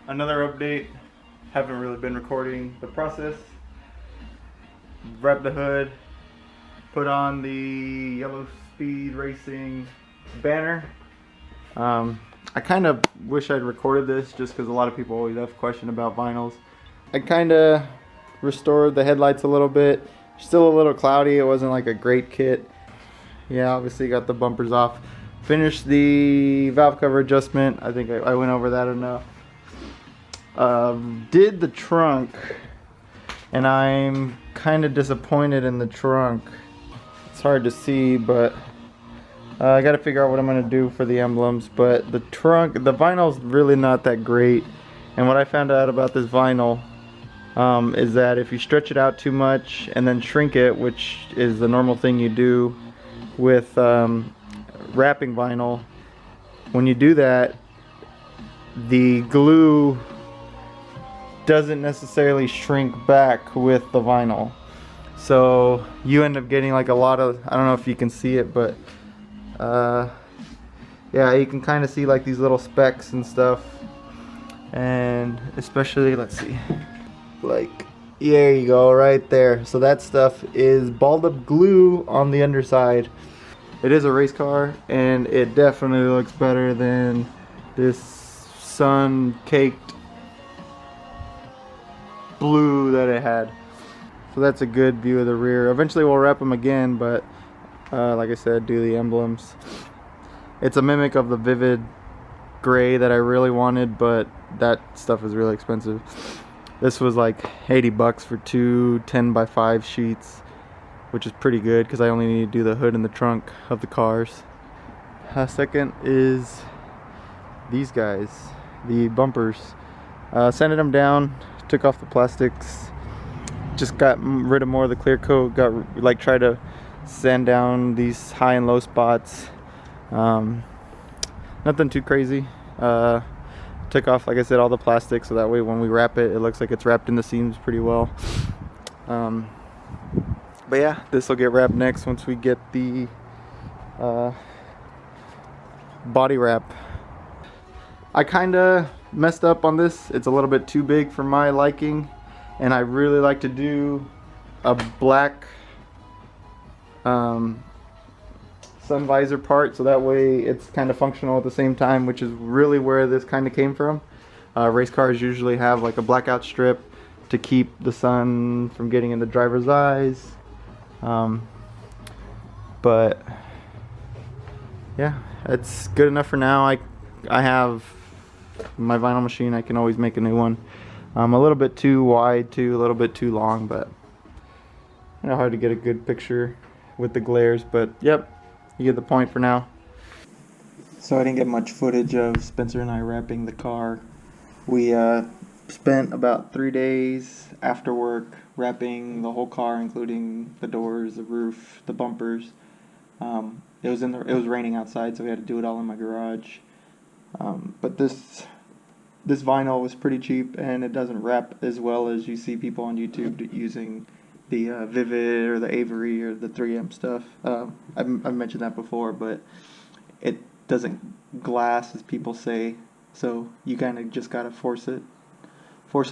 Another update. Haven't really been recording the process. Wrap the hood, put on the Yellow Speed Racing banner. I kind of wish I'd recorded this just because a lot of people always have questions about vinyls. I kind of restored the headlights a little bit. Still a little cloudy. It wasn't like a great kit. Yeah, obviously got the bumpers off. Finished the valve cover adjustment. I think I went over that enough. Did the trunk, and I'm kind of disappointed in the trunk. It's hard to see, but I got to figure out what I'm going to do for the emblems. But the trunk, the vinyl's really not that great. And what I found out about this vinyl is that if you stretch it out too much and then shrink it, which is the normal thing you do with wrapping vinyl, when you do that, the glue doesn't necessarily shrink back with the vinyl, so you end up getting like a lot of, I don't know if you can see it, but yeah, you can kind of see like these little specks and stuff, and especially, let's see, like, there you go, right there. So that stuff is balled up glue on the underside. It is a race car, and it definitely looks better than this sun-caked blue that it had. So that's a good view of the rear. Eventually we'll wrap them again, but like I said, do the emblems. It's a mimic of the vivid gray that I really wanted, but that stuff is really expensive. This was like 80 bucks for two 10x5 sheets, which is pretty good because I only need to do the hood and the trunk of the cars. Second is these guys, the bumpers. Sanded them down, took off the plastics, just got rid of more of the clear coat, tried to sand down these high and low spots. Nothing too crazy. Took off, like I said, all the plastic, so that way when we wrap it, it looks like it's wrapped in the seams pretty well. But yeah, this will get wrapped next once we get the body wrap. I kind of messed up on this. It's a little bit too big for my liking, and I really like to do a black sun visor part, so that way it's kind of functional at the same time, which is really where this kind of came from. Race cars usually have like a blackout strip to keep the sun from getting in the driver's eyes. But yeah, it's good enough for now. I have my vinyl machine. I can always make a new one. A little bit too wide, a little bit too long, but you know, hard to get a good picture with the glares, but yep, you get the point for now. So I didn't get much footage of Spencer and I wrapping the car. We spent about 3 days after work wrapping the whole car, including the doors, the roof, the bumpers. It was raining outside, so we had to do it all in my garage. But this vinyl was pretty cheap, and it doesn't wrap as well as you see people on YouTube using the Vivid or the Livery or the 3M stuff. I've mentioned that before, but it doesn't glass as people say, so you kind of just gotta force it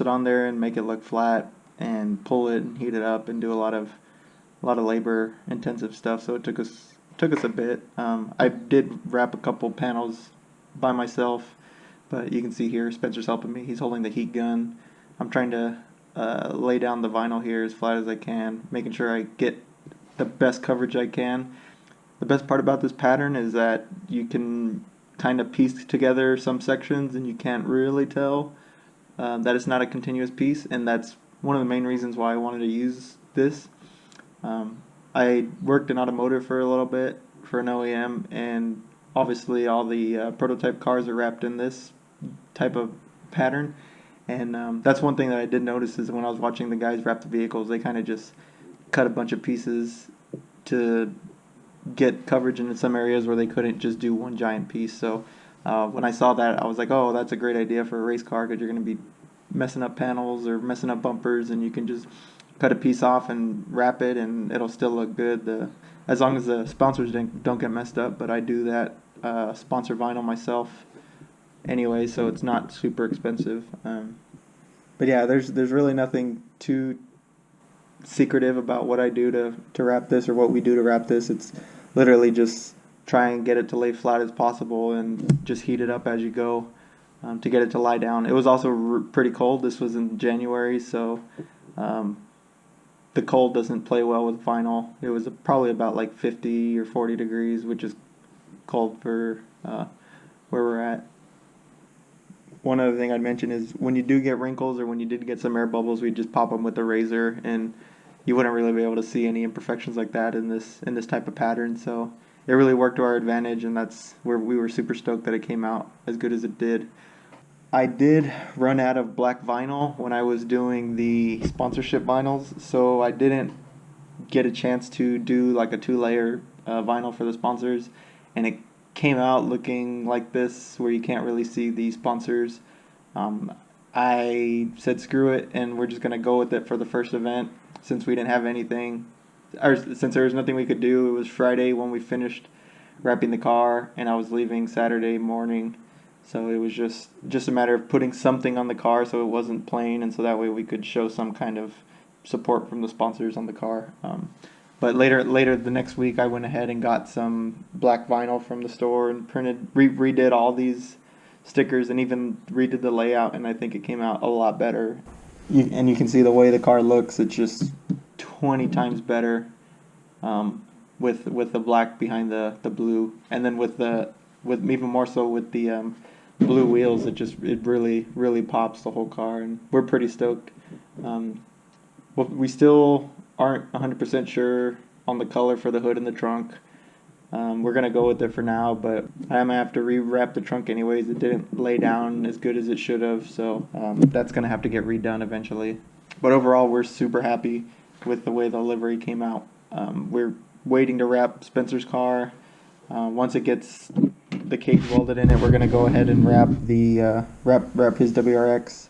on there and make it look flat, and pull it and heat it up and do a lot of labor intensive stuff. So it took us a bit. I did wrap a couple panels by myself, but you can see here Spencer's helping me. He's holding the heat gun. I'm trying to lay down the vinyl here as flat as I can, making sure I get the best coverage I can. The best part about this pattern is that you can kind of piece together some sections, and you can't really tell that it's not a continuous piece, and that's one of the main reasons why I wanted to use this. I worked in automotive for a little bit for an OEM, and obviously all the prototype cars are wrapped in this type of pattern, and that's one thing that I did notice is when I was watching the guys wrap the vehicles, they kind of just cut a bunch of pieces to get coverage in some areas where they couldn't just do one giant piece. So when I saw that, I was like, oh, that's a great idea for a race car, because you're going to be messing up panels or messing up bumpers, and you can just cut a piece off and wrap it, and it'll still look good. As long as the sponsors don't get messed up. But I do that sponsor vinyl myself, anyway, so it's not super expensive. But yeah, there's really nothing too secretive about what I do to wrap this, or what we do to wrap this. It's literally just try and get it to lay flat as possible and just heat it up as you go to get it to lie down. It was also pretty cold. This was in January, so the cold doesn't play well with vinyl. It was probably about like 50 or 40 degrees, which is cold for where we're at. One other thing I'd mention is when you do get wrinkles, or when you did get some air bubbles, we just pop them with a razor, and you wouldn't really be able to see any imperfections like that in this type of pattern. So it really worked to our advantage, and that's where we were super stoked that it came out as good as it did. I did run out of black vinyl when I was doing the sponsorship vinyls, so I didn't get a chance to do like a 2-layer vinyl for the sponsors, and it came out looking like this, where you can't really see the sponsors. I said screw it, and we're just going to go with it for the first event, since we didn't have anything, or since there was nothing we could do. It was Friday when we finished wrapping the car, and I was leaving Saturday morning. So it was just a matter of putting something on the car so it wasn't plain, and so that way we could show some kind of support from the sponsors on the car. But later the next week, I went ahead and got some black vinyl from the store and redid all these stickers, and even redid the layout, and I think it came out a lot better. And you can see the way the car looks. It's just 20 times better with the black behind the blue, and then with even more so with the blue wheels. It really pops the whole car, and we're pretty stoked. Well, we still aren't 100% sure on the color for the hood and the trunk. We're gonna go with it for now, but I'm gonna have to rewrap the trunk anyways. It didn't lay down as good as it should have, so that's gonna have to get redone eventually. But overall, we're super happy with the way the livery came out. We're waiting to wrap Spencer's car. Once it gets the cage welded in it, we're gonna go ahead and wrap his WRX.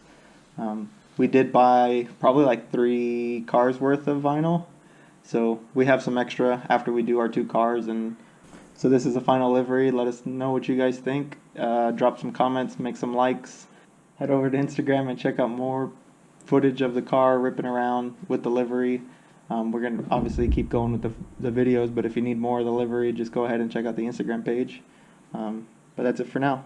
We did buy probably like 3 cars worth of vinyl, so we have some extra after we do our 2 cars. And so this is the final livery. Let us know what you guys think. Drop some comments, make some likes. Head over to Instagram and check out more footage of the car ripping around with the livery. We're going to obviously keep going with the videos, but if you need more of the livery, just go ahead and check out the Instagram page. But that's it for now.